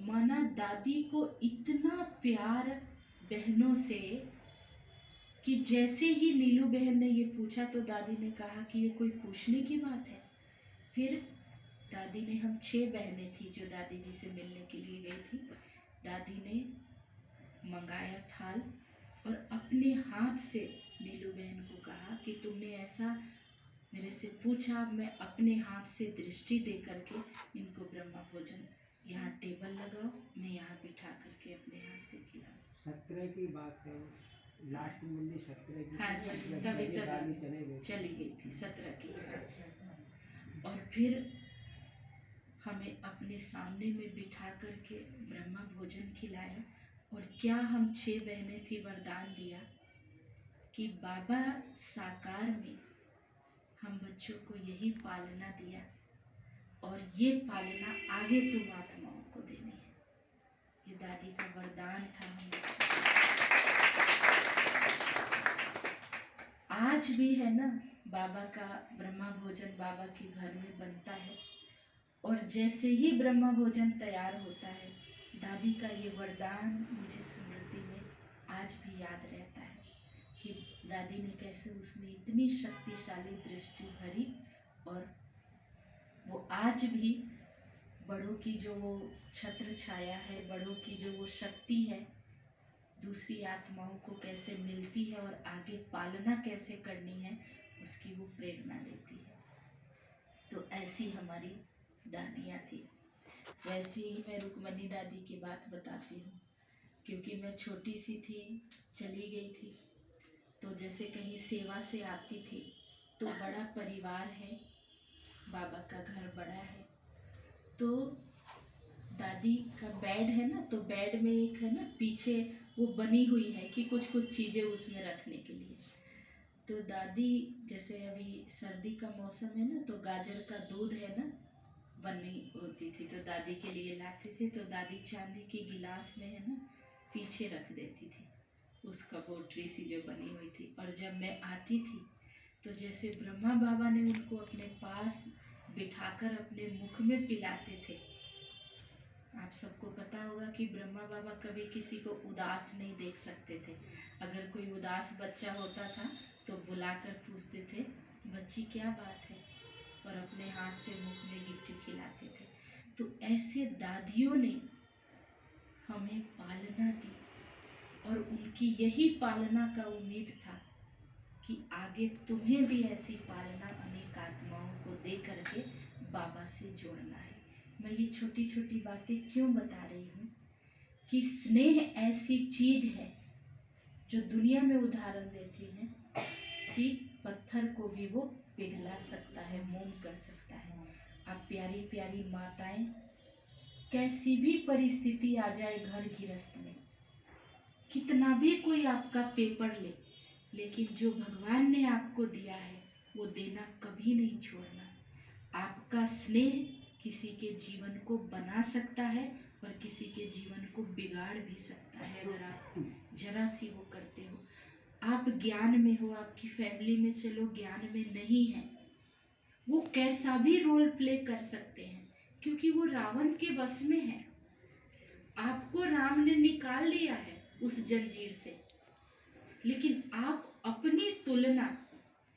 माना दादी को इतना प्यार बहनों से कि जैसे ही नीलू बहन ने ये पूछा तो दादी ने कहा कि ये कोई पूछने की बात है। फिर दादी ने, हम 6 बहनें थी जो दादी जी से मिलने के लिए गई थी, दादी ने मंगाया थाल और अपने हाथ से नीलू बहन को कहा कि तुमने ऐसा मेरे से पूछा, मैं अपने हाथ से दृष्टि दे करके इनको ब्रह्मा भोजन यहाँ टेबल लगाओ, मैं यहाँ बिठा करके अपने हाथ से खिलाऊं। 17 की बात है, लास्ट में 17 की। हाँ जी, तभी चली गई थी 17 की। और फिर हमें अपने सामने में बिठा करके ब्रह्मा भोजन खिलाया। और क्या हम 6 बहनें थी, वरदान दिया कि बाबा साकार में हम बच्चों को यही पालना दिया और ये पालना आगे तुम आत्माओं को देनी है। ये दादी का वरदान था हमें। आज भी है ना, बाबा का ब्रह्मा भोजन बाबा के घर में बनता है और जैसे ही ब्रह्मा भोजन तैयार होता है, दादी का ये वरदान मुझे स्मृति में आज भी याद रहता है कि दादी ने कैसे उसमें इतनी शक्तिशाली दृष्टि भरी और वो आज भी बड़ों की जो वो छत्र छाया है, बड़ों की जो वो शक्ति है, दूसरी आत्माओं को कैसे मिलती है और आगे पालना कैसे करनी है, उसकी वो प्रेरणा देती है। तो ऐसी हमारी दादियाँ थी। वैसे ही मैं रुक्मणी दादी की बात बताती हूँ, क्योंकि मैं छोटी सी थी, चली गई थी, तो जैसे कहीं सेवा से आती थी तो बड़ा परिवार है, बाबा का घर बड़ा है, तो दादी का बेड है ना, तो बेड में एक है ना पीछे वो बनी हुई है कि कुछ कुछ चीज़ें उसमें रखने के लिए। तो दादी, जैसे अभी सर्दी का मौसम है ना, तो गाजर का दूध है ना बनी होती थी, तो दादी के लिए लाते थे, तो दादी चांदी की गिलास में है ना पीछे रख देती थी उस कबोटरी सी जो बनी हुई थी। और जब मैं आती थी तो जैसे ब्रह्मा बाबा ने उनको अपने पास बिठाकर अपने मुख में पिलाते थे। आप सबको पता होगा कि ब्रह्मा बाबा कभी किसी को उदास नहीं देख सकते थे। अगर कोई उदास बच्चा होता था तो बुलाकर पूछते थे, बच्ची क्या बात है, और अपने हाथ से मुख में गिट्टी खिलाते थे। तो ऐसे दादियों ने हमें पालना दी और उनकी यही पालना का उम्मीद था कि आगे तुम्हें भी ऐसी पालना अनेक आत्माओं को दे करके बाबा से जोड़ना है। मैं ये छोटी छोटी बातें क्यों बता रही हूँ कि स्नेह ऐसी चीज है जो दुनिया में उदाहरण देती है कि पत्थर को भी वो पिघला सकता है, मोम कर सकता है। आप प्यारी प्यारी माताएं, कैसी भी परिस्थिति आ जाए घर गृहस्थ में, कितना भी कोई आपका पेपर ले, लेकिन जो भगवान ने आपको दिया है वो देना कभी नहीं छोड़ना। आपका स्नेह किसी के जीवन को बना सकता है और किसी के जीवन को बिगाड़ भी सकता है अगर आप जरा सी वो करते हो। आप ज्ञान में हो, आपकी फैमिली में चलो ज्ञान में नहीं है, वो कैसा भी रोल प्ले कर सकते हैं, क्योंकि वो रावण के बस में है। आपको राम ने निकाल लिया है उस जंजीर से, लेकिन आप अपनी तुलना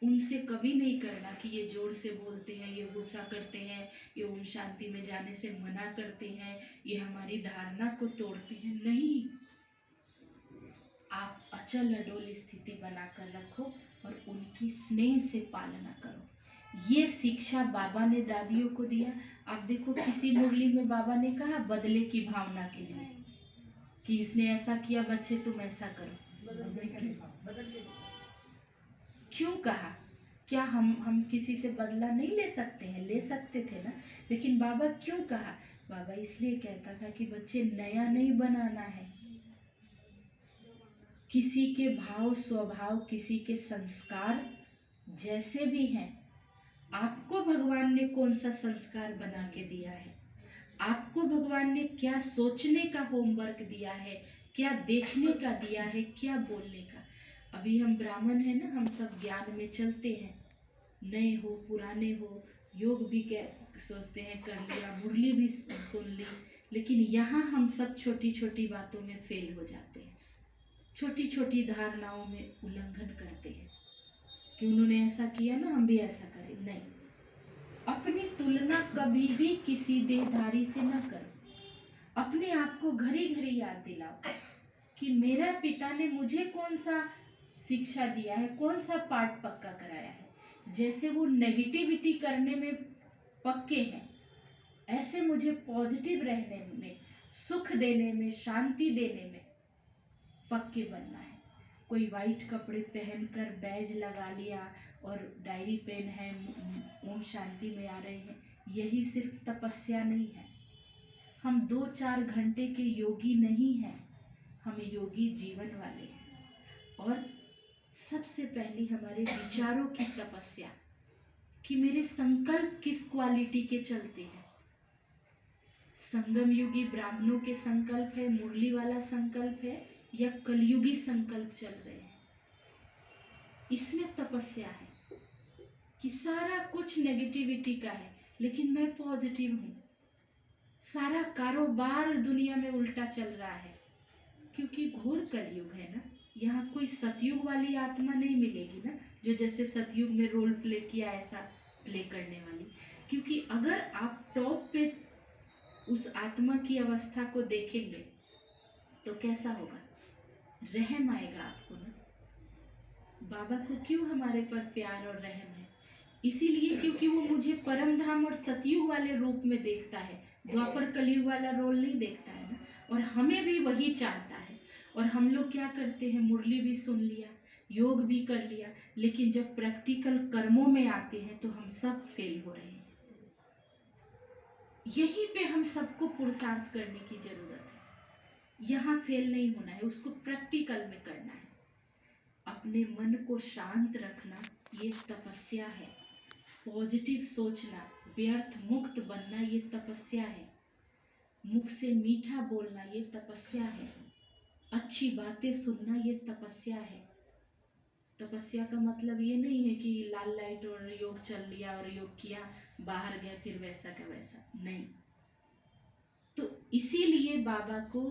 उनसे कभी नहीं करना कि ये जोर से बोलते हैं, ये गुस्सा करते हैं, ये ओम शांति में जाने से मना करते हैं, ये हमारी धारणा को तोड़ते हैं। नहीं, आप अचल अडोल स्थिति बनाकर रखो और उनकी स्नेह से पालना करो। ये शिक्षा बाबा ने दादियों को दिया। आप देखो, किसी मुरली में बाबा ने कहा बदले की भावना के लिए कि इसने ऐसा किया, बच्चे तुम ऐसा करो। क्यों कहा? क्या हम किसी से बदला नहीं ले सकते हैं? ले सकते थे ना, लेकिन बाबा क्यों कहा? बाबा इसलिए कहता था कि बच्चे नया नहीं बनाना है। किसी के भाव स्वभाव, किसी के संस्कार जैसे भी हैं, आपको भगवान ने कौन सा संस्कार बना के दिया है, आपको भगवान ने क्या सोचने का होमवर्क दिया है, क्या देखने का दिया है, क्या बोलने का। अभी हम ब्राह्मण हैं ना, हम सब ज्ञान में चलते हैं, नए हो पुराने हो, योग भी क्या सोचते हैं कर लिया, मुरली भी सुन ली, लेकिन यहाँ हम सब छोटी छोटी बातों में फेल हो जाते हैं, छोटी छोटी धारणाओं में उल्लंघन करते हैं कि उन्होंने ऐसा किया ना, हम भी ऐसा करें। नहीं, अपनी तुलना कभी भी किसी देहधारी से न करो। अपने आप को घड़ी घड़ी याद दिलाओ कि मेरा पिता ने मुझे कौन सा शिक्षा दिया है, कौन सा पाठ पक्का कराया है। जैसे वो नेगेटिविटी करने में पक्के हैं, ऐसे मुझे पॉजिटिव रहने में, सुख देने में, शांति देने में पक्के बनना है। कोई वाइट कपड़े पहनकर बैज लगा लिया और डायरी पेन है, ओम शांति में आ रहे हैं, यही सिर्फ तपस्या नहीं है। हम 2-4 घंटे के योगी नहीं हैं, हम योगी जीवन वाले हैं। और सबसे पहली हमारे विचारों की तपस्या कि मेरे संकल्प किस क्वालिटी के चलते हैं। संगम युगी ब्राह्मणों के संकल्प है, मुरली वाला संकल्प है, या कलयुगी संकल्प चल रहे हैं। इसमें तपस्या है कि सारा कुछ नेगेटिविटी का है लेकिन मैं पॉजिटिव हूँ। सारा कारोबार दुनिया में उल्टा चल रहा है क्योंकि घोर कलयुग है ना। यहाँ कोई सतयुग वाली आत्मा नहीं मिलेगी ना, जो जैसे सतयुग में रोल प्ले किया ऐसा प्ले करने वाली। क्योंकि अगर आप टॉप पे उस आत्मा की अवस्था को देखेंगे तो कैसा होगा, रहम आएगा आपको ना। बाबा को क्यों हमारे पर प्यार और रहम है? इसीलिए क्योंकि वो मुझे परम धाम और सतयुग वाले रूप में देखता है, द्वापर कलयुग वाला रोल नहीं देखता है ना। और हमें भी वही चाहता है। और हम लोग क्या करते हैं, मुरली भी सुन लिया, योग भी कर लिया, लेकिन जब प्रैक्टिकल कर्मों में आते हैं तो हम सब फेल हो रहे हैं। यहीं पे हम सबको पुरुषार्थ करने की जरूरत है। यहाँ फेल नहीं होना है, उसको प्रैक्टिकल में करना है। अपने मन को शांत रखना ये तपस्या है। पॉजिटिव सोचना, व्यर्थ मुक्त बनना ये तपस्या है। मुख से मीठा बोलना ये तपस्या है। अच्छी बातें सुनना ये तपस्या है। तपस्या का मतलब ये नहीं है कि लाल लाइट और योग चल लिया और योग किया, बाहर गया फिर वैसा का वैसा, नहीं। तो इसीलिए बाबा को,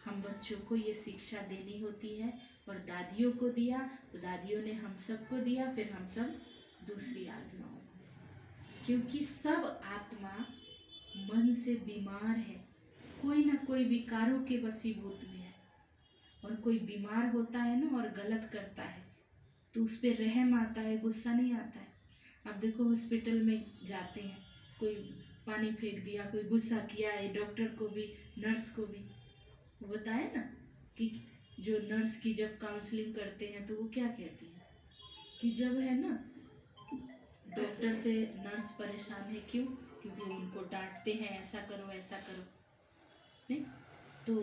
हम बच्चों को ये शिक्षा देनी होती है। और दादियों को दिया तो दादियों ने हम सबको दिया, फिर हम सब दूसरी आत्माओं को। क्योंकि सब आत्मा मन से बीमार है, कोई ना कोई विकारों के वशीभूत में है। और कोई बीमार होता है ना और गलत करता है तो उस पर रहम आता है, गुस्सा नहीं आता है। अब देखो हॉस्पिटल में जाते हैं, कोई पानी फेंक दिया, कोई गुस्सा किया है, डॉक्टर को भी, नर्स को भी। वो बताए ना कि जो नर्स की जब काउंसलिंग करते हैं तो वो क्या कहती है कि जब है ना डॉक्टर से नर्स परेशान है, क्यों? क्योंकि उनको डांटते हैं, ऐसा करो ऐसा करो, नहीं? तो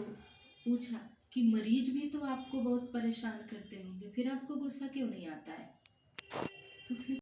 पूछा कि मरीज भी तो आपको बहुत परेशान करते होंगे, फिर आपको गुस्सा क्यों नहीं आता है? तो उसने